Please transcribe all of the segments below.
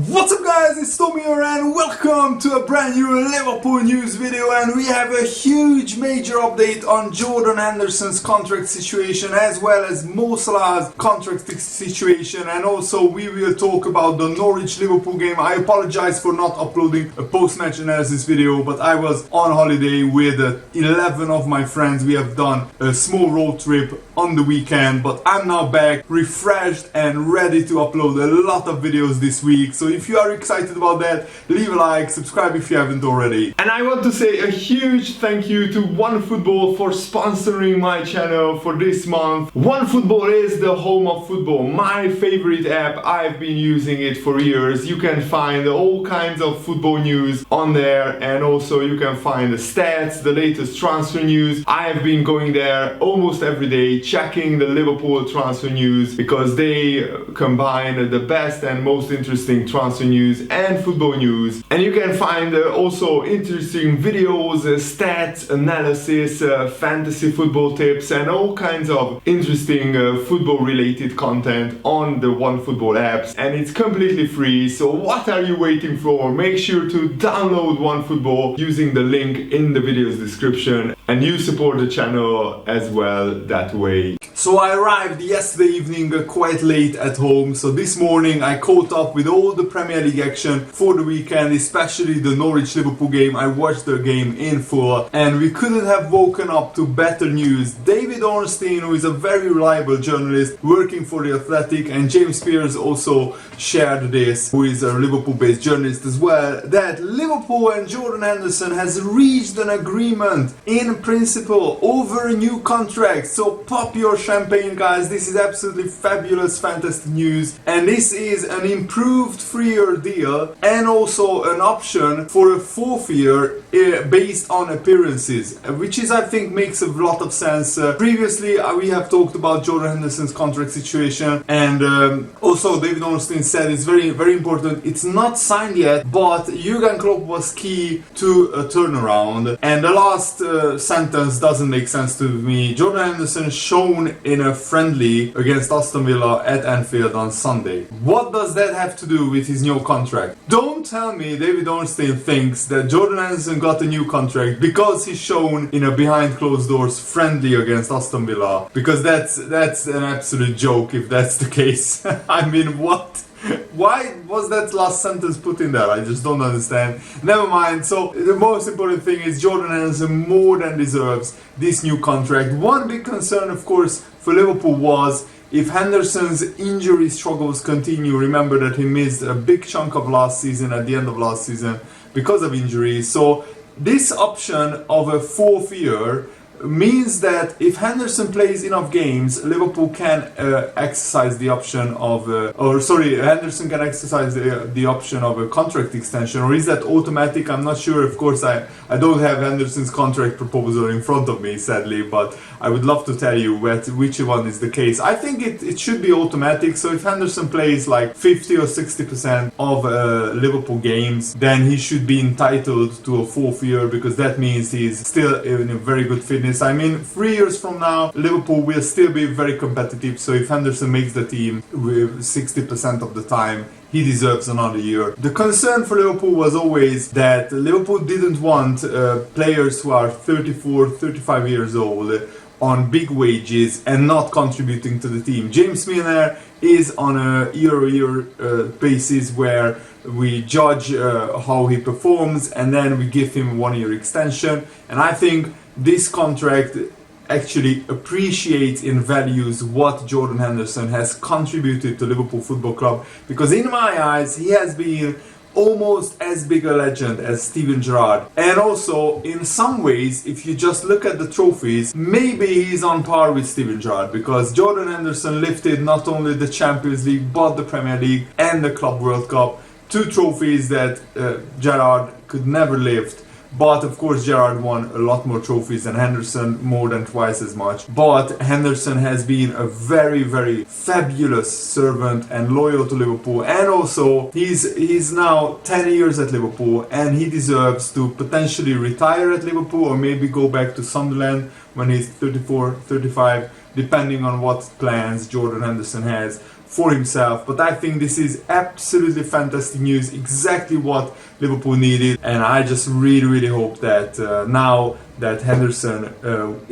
What's up guys, it's Tommy here and welcome to a brand new Liverpool news video, and we have a huge major update on Jordan Henderson's contract situation as well as Mo Salah's contract situation, and also we will talk about the Norwich-Liverpool game. I apologize for not uploading a post-match analysis video, but I was on holiday with 11 of my friends. We have done a small road trip on the weekend, but I'm now back refreshed and ready to upload a lot of videos this week. So if you are excited about that, leave a like, subscribe if you haven't already. And I want to say a huge thank you to OneFootball for sponsoring my channel for this month. OneFootball is the home of football, my favorite app. I've been using it for years. You can find all kinds of football news on there, and also you can find the stats, the latest transfer news. I have been going there almost every day, checking the Liverpool transfer news, because they combine the best and most interesting transfer news and football news. And you can find also interesting videos, stats, analysis, fantasy football tips, and all kinds of interesting football related content on the OneFootball apps, and it's completely free. So what are you waiting for? Make sure to download OneFootball using the link in the video's description, and you support the channel as well that way. So I arrived yesterday evening quite late at home, so this morning I caught up with all the Premier League action for the weekend, especially the Norwich-Liverpool game. I watched the game in full, and we couldn't have woken up to better news. David Ornstein, who is a very reliable journalist working for The Athletic, and James Spears also shared this, who is a Liverpool-based journalist as well, that Liverpool and Jordan Henderson has reached an agreement in principle over a new contract. So pop your champagne guys, this is absolutely fabulous, fantastic news, and this is an improved 3-year deal and also an option for a 4th year based on appearances, which is, I think, makes a lot of sense. Previously we have talked about Jordan Henderson's contract situation, and also David Ornstein said it's very important. It's not signed yet, but Jurgen Klopp was key to a turnaround, and the last sentence doesn't make sense to me. Jordan Henderson shown in a friendly against Aston Villa at Anfield on Sunday. What does that have to do with his new contract? Don't tell me David Ornstein thinks that Jordan Henderson got a new contract because he's shown in a behind closed doors friendly against Aston Villa, because that's an absolute joke if that's the case. I mean, what? Why was that last sentence put in there? I just don't understand. Never mind. So the most important thing is Jordan Henderson more than deserves this new contract. One big concern, of course, for Liverpool was if Henderson's injury struggles continue. Remember that he missed a big chunk of last season, at the end of last season, because of injury. So this option of a 4th year means that if Henderson plays enough games, Liverpool can exercise the option of, Henderson can exercise the option of a contract extension. Or is that automatic? I'm not sure. Of course, I don't have Henderson's contract proposal in front of me, sadly, but I would love to tell you which one is the case. I think it should be automatic. So if Henderson plays like 50 or 60% of Liverpool games, then he should be entitled to a 4th year, because that means he's still in a very good fitness. I mean, 3 years from now, Liverpool will still be very competitive. So if Henderson makes the team with 60% of the time, he deserves another year. The concern for Liverpool was always that Liverpool didn't want players who are 34, 35 years old on big wages and not contributing to the team. James Milner is on a year-to-year basis where we judge how he performs, and then we give him a 1-year extension. And I think this contract actually appreciates and values what Jordan Henderson has contributed to Liverpool Football Club, because in my eyes he has been almost as big a legend as Steven Gerrard. And also, in some ways, if you just look at the trophies, maybe he's on par with Steven Gerrard, because Jordan Henderson lifted not only the Champions League but the Premier League and the Club World Cup, 2 trophies that Gerrard could never lift. But of course Gerrard won a lot more trophies than Henderson, more than twice as much. But Henderson has been a very fabulous servant and loyal to Liverpool, and also he's now 10 years at Liverpool, and he deserves to potentially retire at Liverpool or maybe go back to Sunderland when he's 34, 35. depending on what plans Jordan Henderson has for himself. But I think this is absolutely fantastic news, exactly what Liverpool needed, and I just really hope that now that Henderson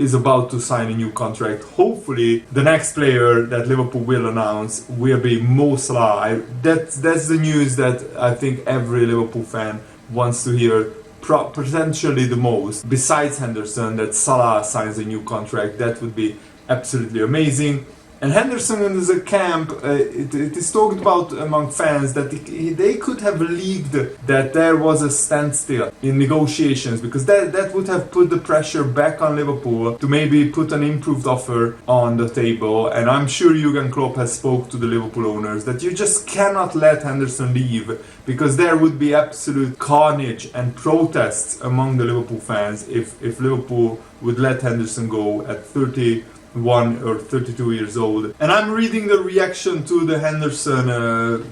is about to sign a new contract, hopefully the next player that Liverpool will announce will be Mo Salah. That's the news that I think every Liverpool fan wants to hear. Potentially the most, besides Henderson, that Salah signs a new contract. That would be absolutely amazing. And Henderson is a camp, it is talked about among fans that they could have leaked that there was a standstill in negotiations, because that would have put the pressure back on Liverpool to maybe put an improved offer on the table. And I'm sure Jurgen Klopp has spoke to the Liverpool owners that you just cannot let Henderson leave, because there would be absolute carnage and protests among the Liverpool fans if Liverpool would let Henderson go at 31 or 32 years old. And I'm reading the reaction to the Henderson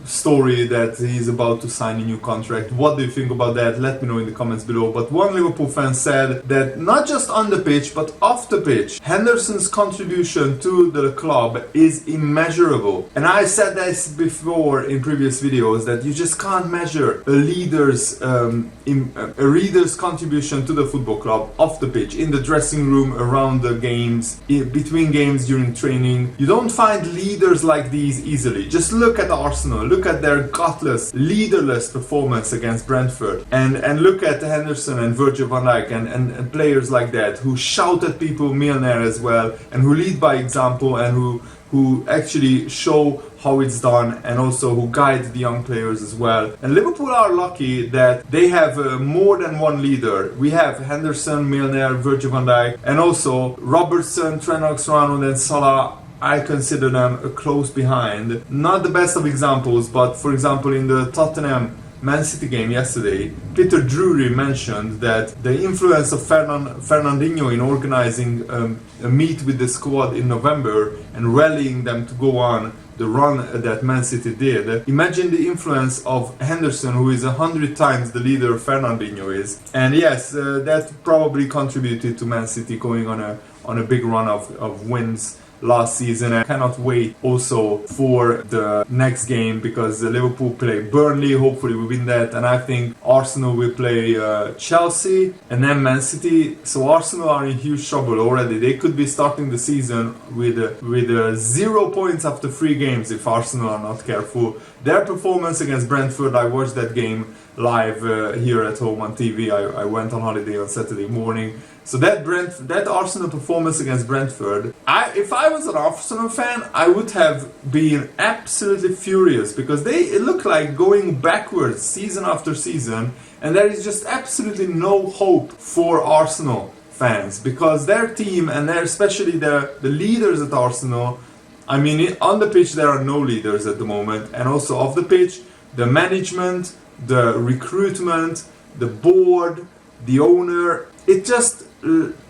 story that he's about to sign a new contract. What do you think about that? Let me know in the comments below. But one Liverpool fan said that not just on the pitch but off the pitch, Henderson's contribution to the club is immeasurable. And I said this before in previous videos, that you just can't measure a leader's contribution to the football club off the pitch, in the dressing room, around the games, between games, during training. You don't find leaders like these easily. Just look at Arsenal, look at their gutless, leaderless performance against Brentford, and look at Henderson and Virgil van Dijk and players like that who shout at people, Milner as well, and who lead by example, and who actually show how it's done, and also who guide the young players as well. And Liverpool are lucky that they have more than one leader. We have Henderson, Milner, Virgil van Dijk, and also Robertson, Trent Alexander-Arnold and Salah. I consider them a close behind. Not the best of examples, but for example in the Tottenham Man City game yesterday, Peter Drury mentioned that the influence of Fernandinho in organizing a meet with the squad in November and rallying them to go on the run that Man City did. Imagine the influence of Henderson, who is 100 times the leader Fernandinho is. And yes, that probably contributed to Man City going on a big run of wins last season. I cannot wait also for the next game, because Liverpool play Burnley, hopefully we win that, and I think Arsenal will play Chelsea and then Man City. So Arsenal are in huge trouble already. They could be starting the season with 0 points after 3 games if Arsenal are not careful. Their performance against Brentford, I watched that game live here at home on TV. I went on holiday on Saturday morning. So that Arsenal performance against Brentford, if I was an Arsenal fan, I would have been absolutely furious, because it looked like going backwards season after season, and there is just absolutely no hope for Arsenal fans, because their team, and especially the leaders at Arsenal, I mean, on the pitch there are no leaders at the moment, and also off the pitch, the management, the recruitment, the board, the owner, it just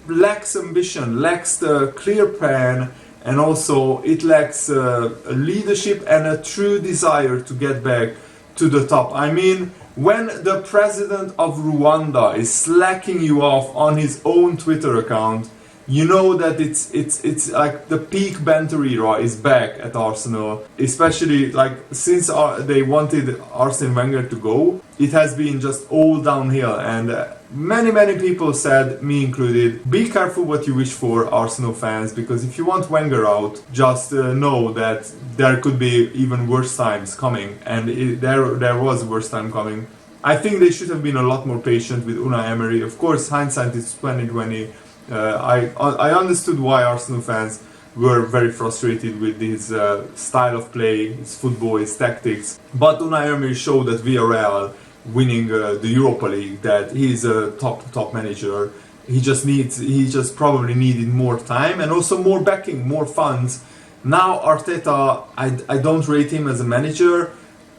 lacks ambition, lacks the clear plan, and also it lacks leadership and a true desire to get back to the top. I mean, when the president of Rwanda is slacking you off on his own Twitter account, you know that it's like the peak banter era is back at Arsenal, especially like since they wanted Arsene Wenger to go. It has been just all downhill, and many people said, me included, be careful what you wish for, Arsenal fans, because if you want Wenger out, just know that there could be even worse times coming, and there was a worse time coming. I think they should have been a lot more patient with Unai Emery. Of course, hindsight is 2020. I understood why Arsenal fans were very frustrated with his style of play, his football, his tactics. But Unai Emery showed at Villarreal, winning the Europa League, that he's a top manager. He just probably needed more time and also more backing, more funds. Now Arteta, I don't rate him as a manager.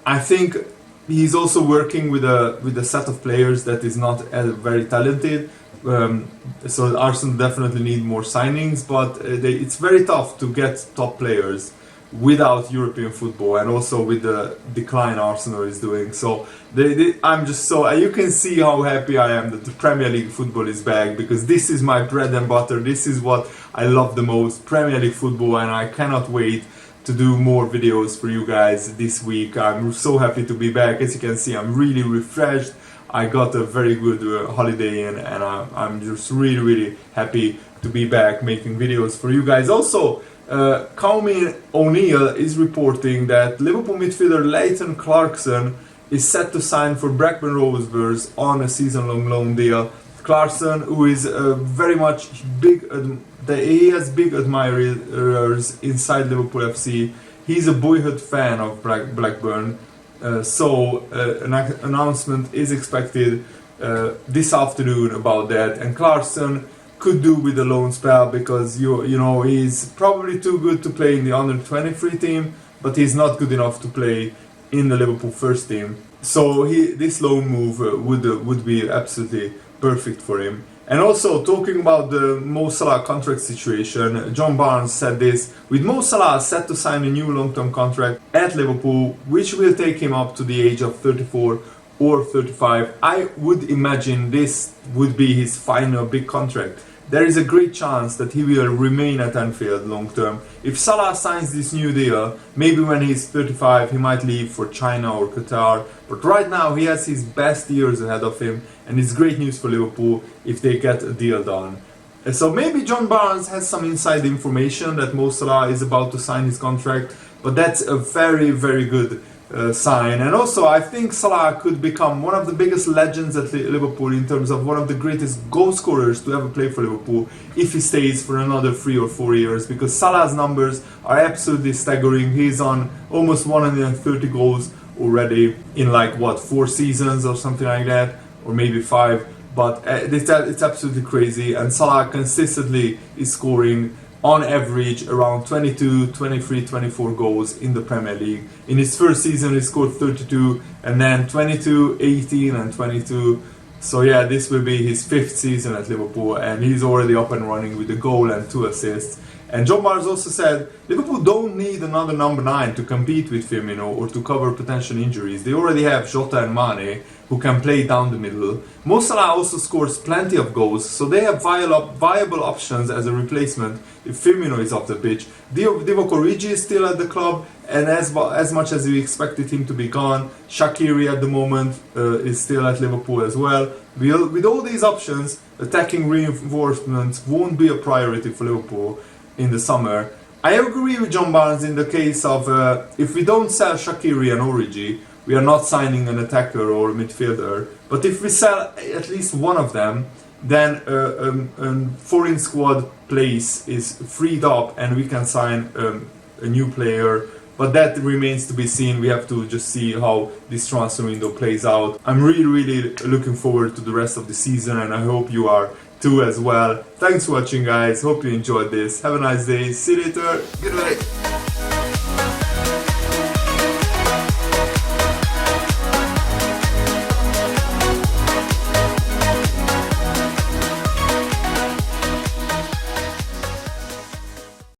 I think he's also working with a set of players that is not very talented. So Arsenal definitely need more signings, but it's very tough to get top players without European football, and also with the decline Arsenal is doing. So I'm just so, you can see how happy I am that the Premier League football is back, because this is my bread and butter. This is what I love the most, Premier League football, and I cannot wait to do more videos for you guys this week. I'm so happy to be back. As you can see, I'm really refreshed. I got a very good holiday in, and I'm just really happy to be back making videos for you guys. Also, County O'Neill is reporting that Liverpool midfielder Leighton Clarkson is set to sign for Blackburn Rovers on a season-long loan deal. Clarkson, who is very much he has big admirers inside Liverpool FC. He's a boyhood fan of Blackburn. So an announcement is expected this afternoon about that, and Clarkson could do with a loan spell, because you know he's probably too good to play in the under 23 team, but he's not good enough to play in the Liverpool first team. So this loan move would be absolutely perfect for him. And also, talking about the Mo Salah contract situation, John Barnes said this: with Mo Salah set to sign a new long-term contract at Liverpool, which will take him up to the age of 34 or 35, I would imagine this would be his final big contract. There is a great chance that he will remain at Anfield long term. If Salah signs this new deal, maybe when he's 35 he might leave for China or Qatar, but right now he has his best years ahead of him, and it's great news for Liverpool if they get a deal done. So maybe John Barnes has some inside information that Mo Salah is about to sign his contract, but that's a very good sign. And also, I think Salah could become one of the biggest legends at Liverpool in terms of one of the greatest goal scorers to ever play for Liverpool if he stays for another 3 or 4 years, because Salah's numbers are absolutely staggering. He's on almost 130 goals already in 4 seasons or something like that, or maybe 5, but it's absolutely crazy. And Salah consistently is scoring on average around 22, 23, 24 goals in the Premier League. In his first season he scored 32, and then 22, 18 and 22. So yeah, this will be his 5th season at Liverpool, and he's already up and running with a goal and 2 assists. And John Barnes also said Liverpool don't need another number 9 to compete with Firmino or to cover potential injuries. They already have Jota and Mane, who can play down the middle. Mo Salah also scores plenty of goals, so they have viable options as a replacement if Firmino is off the pitch. Divock Origi is still at the club, and as much as we expected him to be gone, Shaqiri at the moment is still at Liverpool as well. With all these options, attacking reinforcements won't be a priority for Liverpool in the summer. I agree with John Barnes in the case of if we don't sell Shaqiri and Origi, we are not signing an attacker or a midfielder. But if we sell at least one of them, then a foreign squad place is freed up and we can sign a new player. But that remains to be seen. We have to just see how this transfer window plays out. I'm really looking forward to the rest of the season, and I hope you are too as well. Thanks for watching, guys. Hope you enjoyed this. Have a nice day. See you later. Good night.